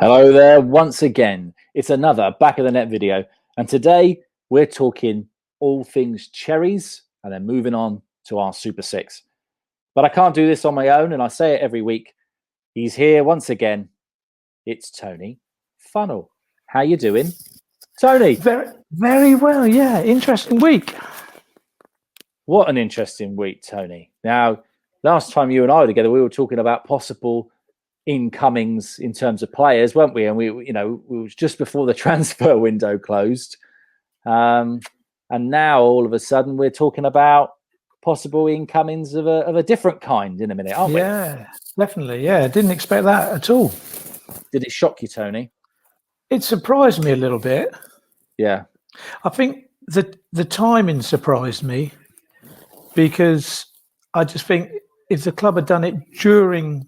Hello there once again. It's another Back of the Net video. And today we're talking all things Cherries and then moving on to our Super Six. But I can't do this on my own, and I say it every week. He's here once again. It's Tony Funnell. How you doing, Tony? Very, very well. Yeah, interesting week. What an interesting week, Tony. Now, last time you and I were together, we were talking about possible incomings in terms of players, weren't we? And we was just before the transfer window closed, and now all of a sudden we're talking about possible incomings of a different kind in a minute, aren't we? Yeah, definitely. Yeah, didn't expect that at all. Did it shock you, Tony? It surprised me a little bit. Yeah, I think the timing surprised me because I just think if the club had done it during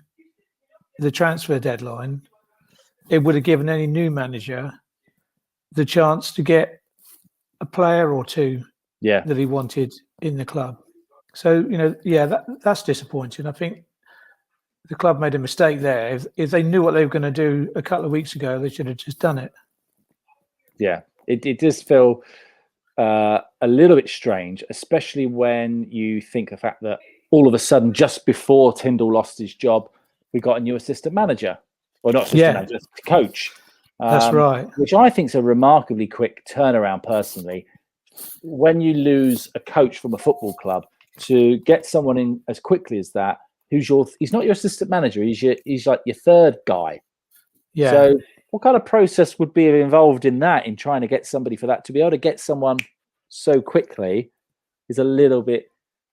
the transfer deadline, it would have given any new manager the chance to get a player or two that he wanted in the club. So, that's disappointing. I think the club made a mistake there. If they knew what they were going to do a couple of weeks ago, they should have just done it. Yeah, it does feel a little bit strange, especially when you think the fact that all of a sudden, just before Tindall lost his job, we got a new assistant manager. Well, not assistant manager, coach. That's right. Which I think is a remarkably quick turnaround, personally. When you lose a coach from a football club, to get someone in as quickly as that, he's not your assistant manager, he's like your third guy. Yeah. So what kind of process would be involved in that, in trying to get somebody for that? To be able to get someone so quickly is a little bit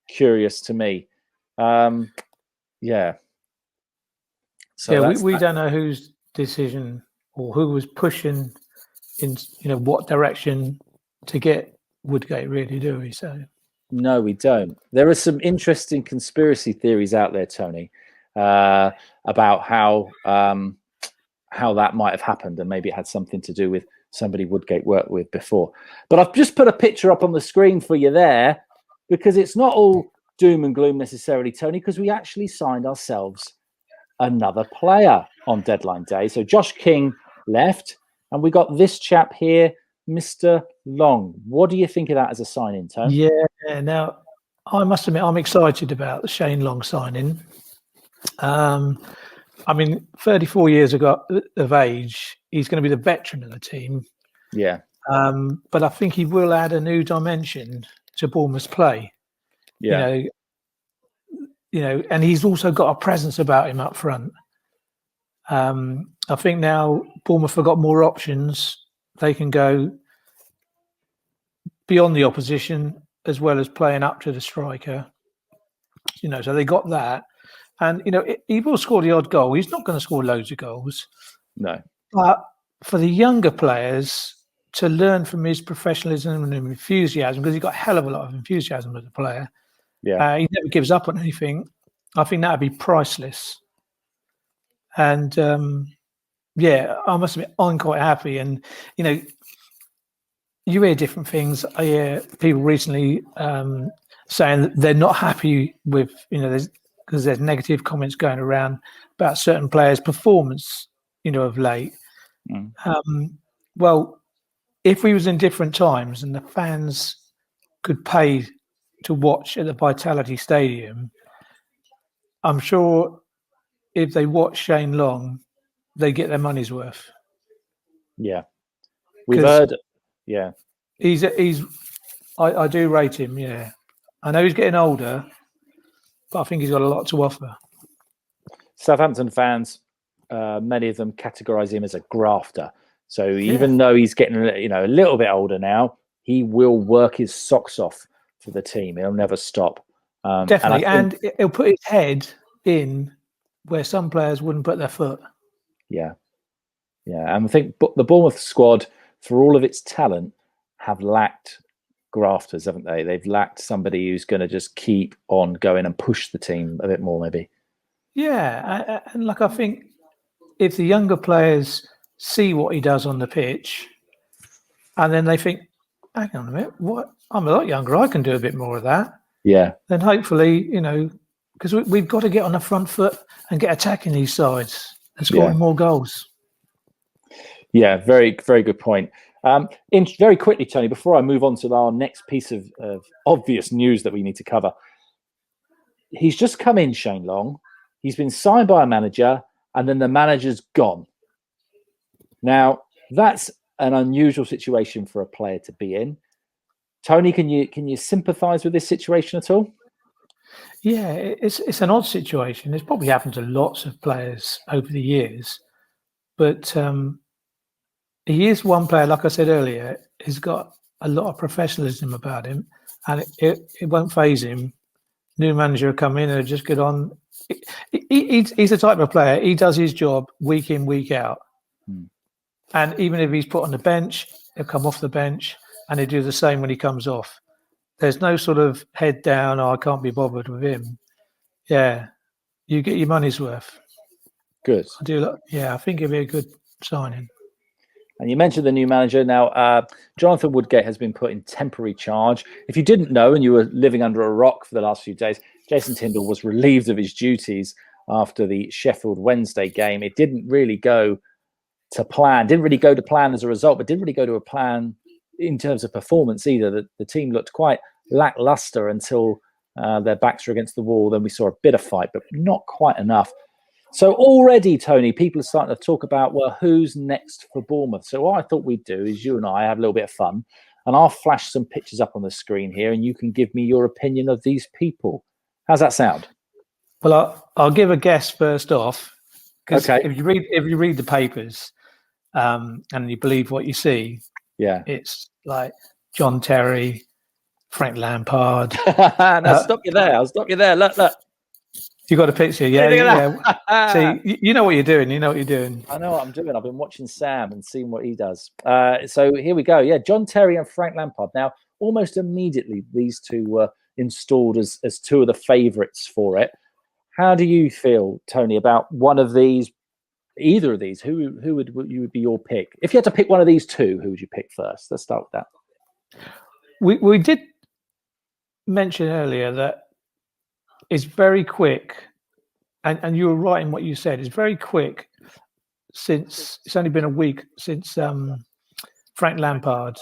curious to me. Yeah. So we don't know whose decision or who was pushing in, what direction to get Woodgate, really, do we? So no, we don't. There are some interesting conspiracy theories out there, Tony, about how that might have happened, and maybe it had something to do with somebody Woodgate worked with before. But I've just put a picture up on the screen for you there, because it's not all doom and gloom necessarily, Tony, because we actually signed ourselves another player on deadline day. So Josh King left, and we got this chap here, Mr. Long. What do you think of that as a signing, Tony? Yeah, now I must admit I'm excited about the Shane Long signing. 34 years of age, he's going to be the veteran of the team. Yeah. But I think he will add a new dimension to Bournemouth's play. Yeah. And he's also got a presence about him up front. I think now Bournemouth have got more options. They can go beyond the opposition as well as playing up to the striker. So they got that. And, he will score the odd goal. He's not going to score loads of goals. No. But for the younger players to learn from his professionalism and enthusiasm, because he's got a hell of a lot of enthusiasm as a player. Yeah. He never gives up on anything. I think that would be priceless. And, I must admit, I'm quite happy. And, you hear different things. I hear people recently saying that they're not happy with, because there's negative comments going around about certain players' performance, of late. Well, if we was in different times and the fans could pay to watch at the Vitality Stadium, I'm sure if they watch Shane Long, they get their money's worth. Yeah, we've heard. Yeah, I do rate him. Yeah, I know he's getting older, but I think he's got a lot to offer. Southampton fans, many of them categorise him as a grafter. So even though he's getting, a little bit older now, he will work his socks off for the team. He'll never stop. Definitely, and he'll put his head in where some players wouldn't put their foot. Yeah. And I think the Bournemouth squad, for all of its talent, have lacked grafters, haven't they? They've lacked somebody who's going to just keep on going and push the team a bit more, maybe. Yeah, and I think if the younger players see what he does on the pitch, and then they think, hang on a minute, what? I'm a lot younger, I can do a bit more of that. Yeah. Then hopefully, because we've got to get on the front foot and get attacking these sides and scoring more goals. Yeah, very, very good point. Very quickly, Tony, before I move on to our next piece of obvious news that we need to cover, he's just come in, Shane Long. He's been signed by a manager, and then the manager's gone. Now, that's an unusual situation for a player to be in. Tony, can you sympathise with this situation at all? Yeah, it's an odd situation. It's probably happened to lots of players over the years, but he is one player, like I said earlier, he's got a lot of professionalism about him, and it won't faze him. New manager will come in and just get on. He's the type of player, he does his job week in, week out. And even if he's put on the bench, he'll come off the bench and he'll do the same when he comes off. There's no sort of head down, I can't be bothered with him. Yeah, you get your money's worth. Good. I think it'll be a good signing. And you mentioned the new manager. Now, Jonathan Woodgate has been put in temporary charge. If you didn't know and you were living under a rock for the last few days, Jason Tindall was relieved of his duties after the Sheffield Wednesday game. It didn't really go to plan. Didn't really go to plan as a result, but didn't really go to a plan in terms of performance either. The team looked quite lackluster until their backs were against the wall. Then we saw a bit of fight, but not quite enough. So already, Tony, people are starting to talk about, well, who's next for Bournemouth? So what I thought we'd do is you and I have a little bit of fun, and I'll flash some pictures up on the screen here, and you can give me your opinion of these people. How's that sound? Well, I'll give a guess first off, because okay. if you read the papers and you believe what you see, it's like John Terry, Frank Lampard. Stop you there. I'll stop you there. Look. You got a picture, yeah. See, you know what you're doing. You know what you're doing. I know what I'm doing. I've been watching Sam and seeing what he does. So here we go. Yeah, John Terry and Frank Lampard. Now, almost immediately, these two were installed as two of the favourites for it. How do you feel, Tony, about one of these, either of these? Who would be your pick? If you had to pick one of these two, who would you pick first? Let's start with that. We did mention earlier that it's very quick, and you were right in what you said. It's very quick since it's only been a week since Frank Lampard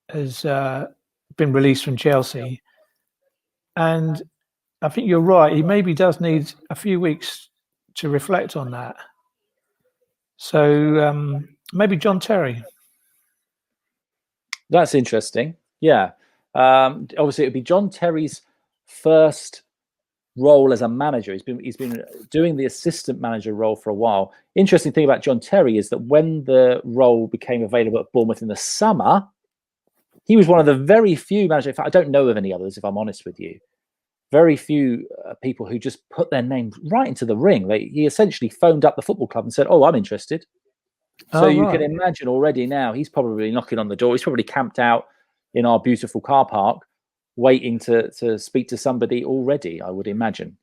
has been released from Chelsea, and I think you're right. He maybe does need a few weeks to reflect on that. So maybe John Terry. That's interesting. Yeah. Obviously, it would be John Terry's first role as a manager. He's been doing the assistant manager role for a while. Interesting thing about John Terry is that when the role became available at Bournemouth in the summer, he was one of the very few managers. In fact, I don't know of any others, if I'm honest with you. Very few people who just put their name right into the ring. He essentially phoned up the football club and said, "Oh, I'm interested." So you can imagine already now he's probably knocking on the door. He's probably camped out in our beautiful car park, waiting to speak to somebody already, I would imagine.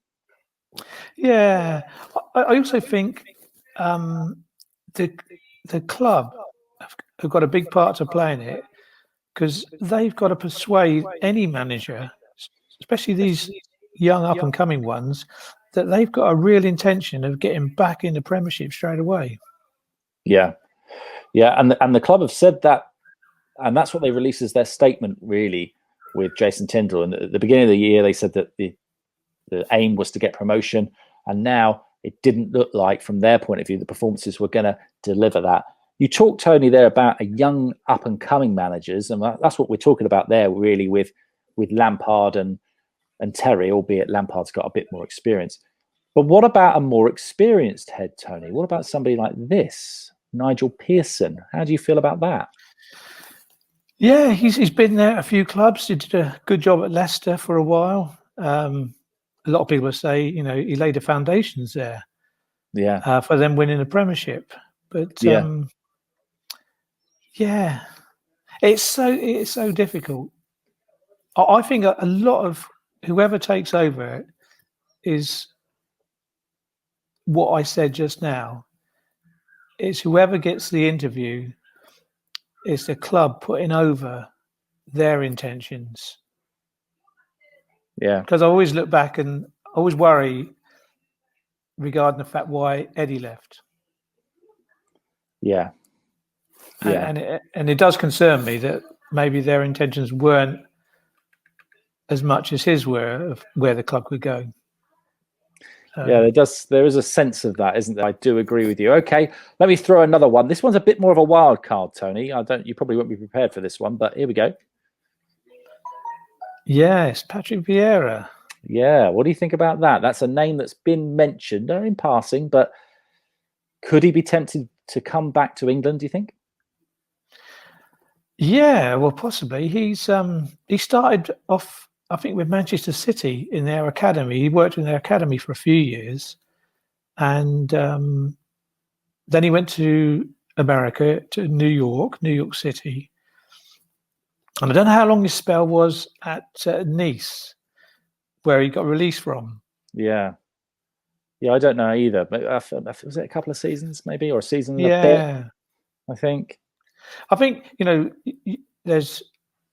Yeah, I also think the club have got a big part to play in it, because they've got to persuade any manager, especially these young up and coming ones, that they've got a real intention of getting back in the Premiership straight away. Yeah, and the club have said that, and that's what they released as their statement, really, with Jason Tindall. And at the beginning of the year, they said that the aim was to get promotion, and now it didn't look like, from their point of view, the performances were going to deliver that. You talked, Tony, there about a young up-and-coming managers, and that's what we're talking about there, really, with Lampard and Terry, albeit Lampard's got a bit more experience. But what about a more experienced head, Tony? What about somebody like this, Nigel Pearson? How do you feel about that? Yeah, he's been there at a few clubs. He did a good job at Leicester for a while. A lot of people say, he laid the foundations there. Yeah. For them winning the Premiership. But it's so difficult. I think a lot of whoever takes over is what I said just now. It's whoever gets the interview. It's the club putting over their intentions. Yeah. Because I always look back and always worry regarding the fact why Eddie left. Yeah. Yeah. And it does concern me that maybe their intentions weren't as much as his were of where the club could go. Yeah, there is a sense of that, isn't there? I do agree with you. Okay, let me throw another one. This one's a bit more of a wild card, Tony. You probably won't be prepared for this one, but here we go. Yes, Patrick Vieira. Yeah, what do you think about that? That's a name that's been mentioned in passing, but could he be tempted to come back to England, do you think? Yeah, well, possibly. He started off, I think, with Manchester City in their academy. He worked in their academy for a few years, and then he went to America, to New York City. And I don't know how long his spell was at Nice, where he got released from. Yeah, I don't know either. But was it a couple of seasons, maybe, or a season and a bit? I think. There's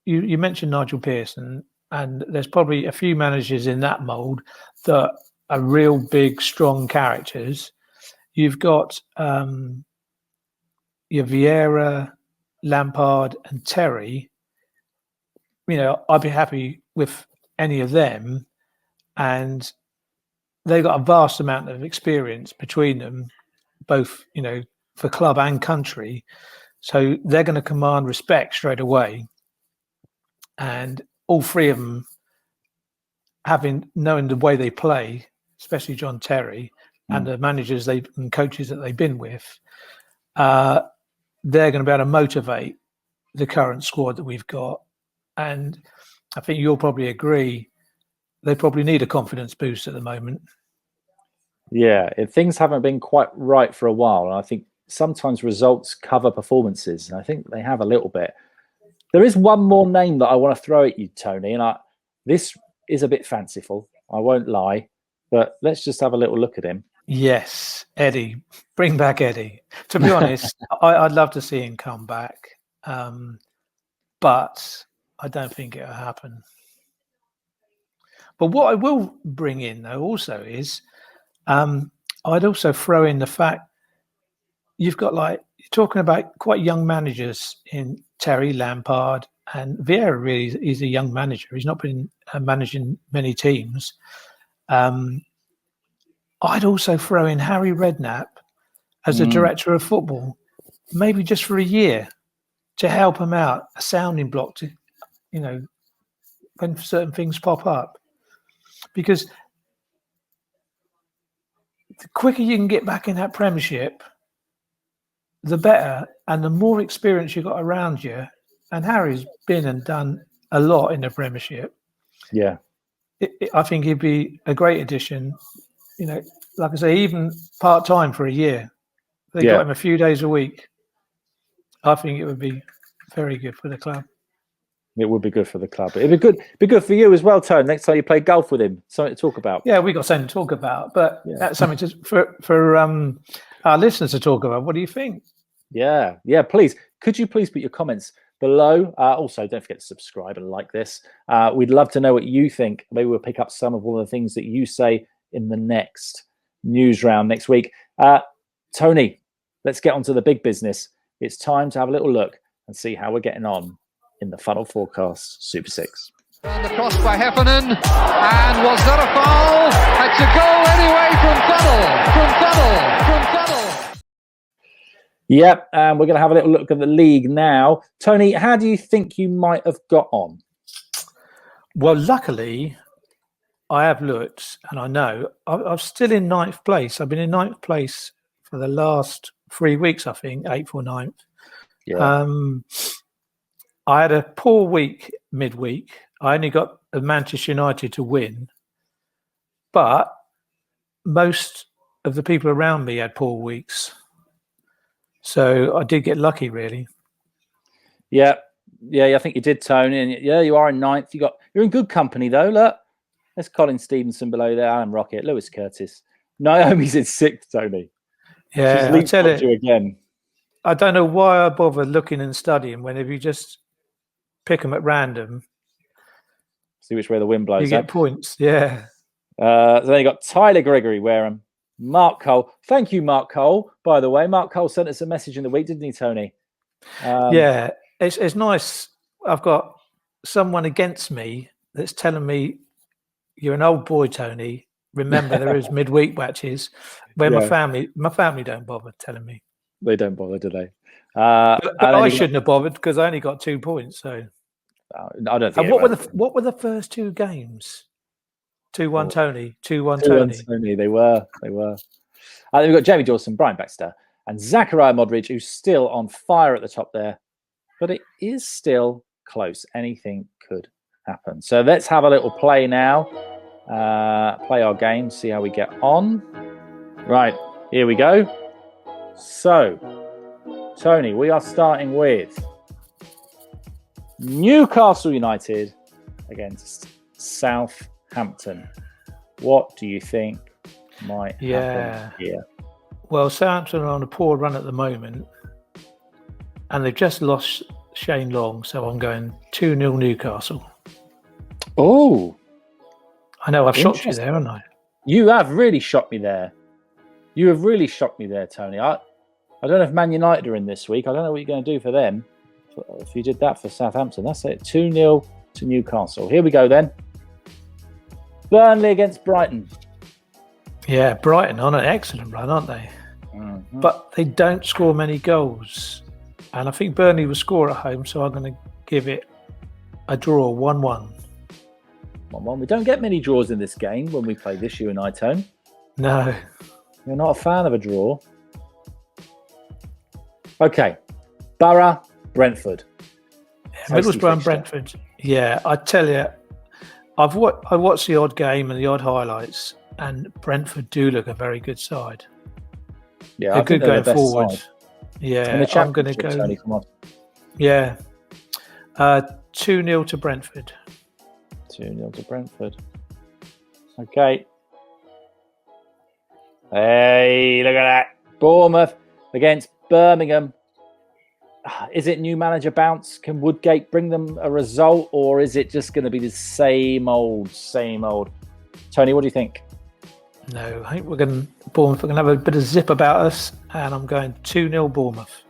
you mentioned Nigel Pearson, and there's probably a few managers in that mould that are real big, strong characters. You've got your Vieira, Lampard, and Terry. I'd be happy with any of them, and they've got a vast amount of experience between them, both for club and country. So they're going to command respect straight away. And all three of them, knowing the way they play, especially John Terry and the managers and coaches that they've been with, they're going to be able to motivate the current squad that we've got. And I think you'll probably agree, they probably need a confidence boost at the moment. Yeah, things haven't been quite right for a while. And I think sometimes results cover performances, and I think they have a little bit. There is one more name that I want to throw at you, Tony, and this is a bit fanciful, I won't lie, but let's just have a little look at him. Yes, Eddie. Bring back Eddie. To be honest, I'd love to see him come back, but I don't think it'll happen. But what I will bring in, though, also is I'd also throw in the fact you've got, you're talking about quite young managers in Terry, Lampard, and Vieira. Really, is a young manager. He's not been managing many teams. I'd also throw in Harry Redknapp as a director of football, maybe just for a year, to help him out, a sounding block to, when certain things pop up. Because the quicker you can get back in that Premiership, the better, and the more experience you've got around you. And Harry's been and done a lot in the Premiership. Yeah. I think he'd be a great addition. Like I say, even part-time for a year. They got him a few days a week. I think it would be very good for the club. It would be good for the club. It'd be good for you as well, Tone. Next time you play golf with him, something to talk about. Yeah, we got something to talk about, but that's something for our listeners to talk about. What do you think? Yeah. Please, could you please put your comments below? Also, don't forget to subscribe and like this. We'd love to know what you think. Maybe we'll pick up some of all the things that you say in the next news round next week. Tony, let's get on to the big business. It's time to have a little look and see how we're getting on in the Funnell Forecast Super 6. And the cross by Heffernan, and was that a foul? It's a goal anyway from Funnell. Yep, and we're going to have a little look at the league now. Tony, how do you think you might have got on? Well, luckily, I have looked, and I know I'm still in 9th place. I've been in 9th place for the last 3 weeks, I think, 8th or 9th. Yeah. I had a poor week midweek. I only got Manchester United to win, but most of the people around me had poor weeks. So I did get lucky, really. Yeah, I think you did, Tony. And you are in 9th. You're in good company, though. Look, there's Colin Stevenson below there, Alan Rocket, Lewis Curtis. Naomi's in 6th, Tony. Yeah, I tell you again. I don't know why I bother looking and studying when if you just pick them at random. See which way the wind blows. You get points, yeah. So then you got Tyler Gregory, Wareham, Mark Cole. Thank you, Mark Cole. By the way, Mark Cole sent us a message in the week, didn't he, Tony? Yeah, it's nice. I've got someone against me that's telling me, "You're an old boy, Tony. Remember, there is midweek matches." Where Yeah. my family don't bother telling me. They don't bother, do they? But I shouldn't have bothered because I only got 2 points. So I don't think. and what were the first 2 games? 2-1 Tony, 2-1 2-1 Tony. Tony. They were. Then we've got Jamie Dawson, Brian Baxter, and Zachariah Modric, who's still on fire at the top there. But it is still close. Anything could happen. So let's have a little play now. Play our game, see how we get on. Right, here we go. So, Tony, we are starting with Newcastle United against Southampton. What do you think might happen here? Well, Southampton are on a poor run at the moment, and they've just lost Shane Long, so I'm going 2-0 Newcastle. Oh, I know I've shocked you there, haven't I? You have really shocked me there. You have really shocked me there, Tony. I don't know if Man United are in this week. I don't know what you're going to do for them. If you did that for Southampton, that's it. 2-0 to Newcastle. Here we go then. Burnley against Brighton. Yeah, Brighton on an excellent run, aren't they? Mm-hmm. But they don't score many goals. And I think Burnley will score at home, so I'm going to give it a draw, 1-1. 1-1. We don't get many draws in this game when we play this, you and I, Tone. No. You're not a fan of a draw. Okay. Borough, Brentford. Yeah, Middlesbrough and Brentford. Yeah, I tell you, I watched the odd game and the odd highlights, and Brentford do look a very good side. Yeah, they're good going forward. Side. Yeah, I'm going to go. Tony, come on. Yeah, 2-0 to Brentford. 2-0 to Brentford. Okay. Hey, look at that. Bournemouth against Birmingham. Is it new manager bounce? Can Woodgate bring them a result, or is it just going to be the same old? Tony, what do you think? No, I think Bournemouth are going to have a bit of zip about us, and I'm going 2-0 Bournemouth.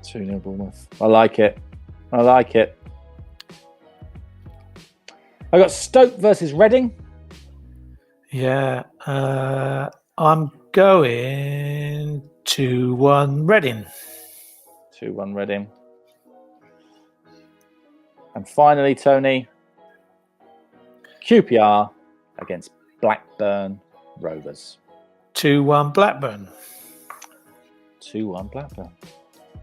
2-0 Bournemouth. I like it. I got Stoke versus Reading. Yeah, I'm going 2-1 Reading. 2-1 Reading. And finally, Tony, QPR against Blackburn Rovers. 2-1 Blackburn. 2-1 Blackburn.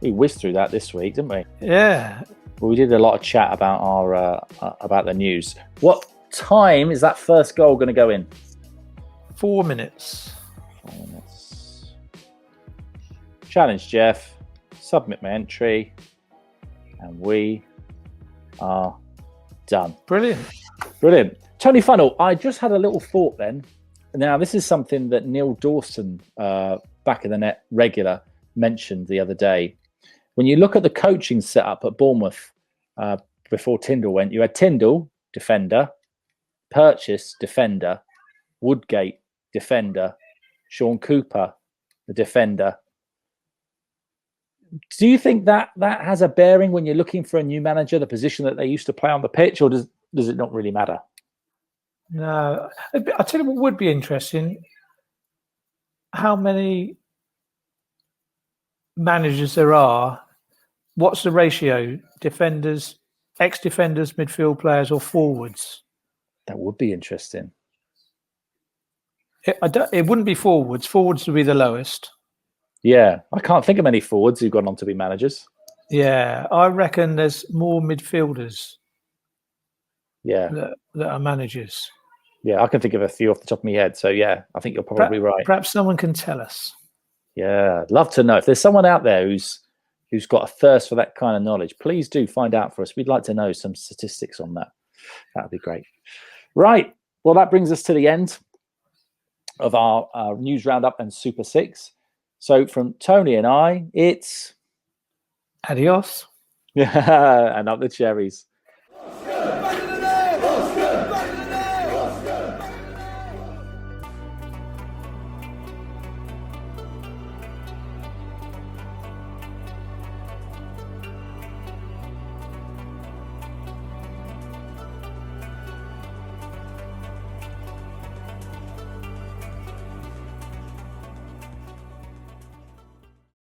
We whizzed through that this week, didn't we? Yeah. Well, we did a lot of chat about about the news. What time is that first goal going to go in? 4 minutes. 4 minutes. Challenge, Jeff. Submit my entry. And we are done. Brilliant. Tony Funnell, I just had a little thought then. Now, this is something that Neil Dawson, back in the net regular, mentioned the other day. When you look at the coaching setup at Bournemouth before Tindall went, you had Tindall, defender, Purchase, defender, Woodgate, defender, Sean Cooper, the defender. Do you think that has a bearing when you're looking for a new manager, the position that they used to play on the pitch, or does it not really matter? No. I'll tell you what would be interesting. How many managers there are? What's the ratio? Defenders, ex-defenders, midfield players, or forwards? That would be interesting. It wouldn't be forwards. Forwards would be the lowest. Yeah, I can't think of many forwards who've gone on to be managers. Yeah, I reckon there's more midfielders. Yeah, that are managers. Yeah, I can think of a few off the top of my head. So yeah, I think you're probably right. Perhaps someone can tell us. Yeah, I'd love to know if there's someone out there who's got a thirst for that kind of knowledge. Please do find out for us. We'd like to know some statistics on that. That would be great. Right. Well, that brings us to the end of our news roundup and Super Six. So from Tony and I, it's adios. Yeah, and up the cherries.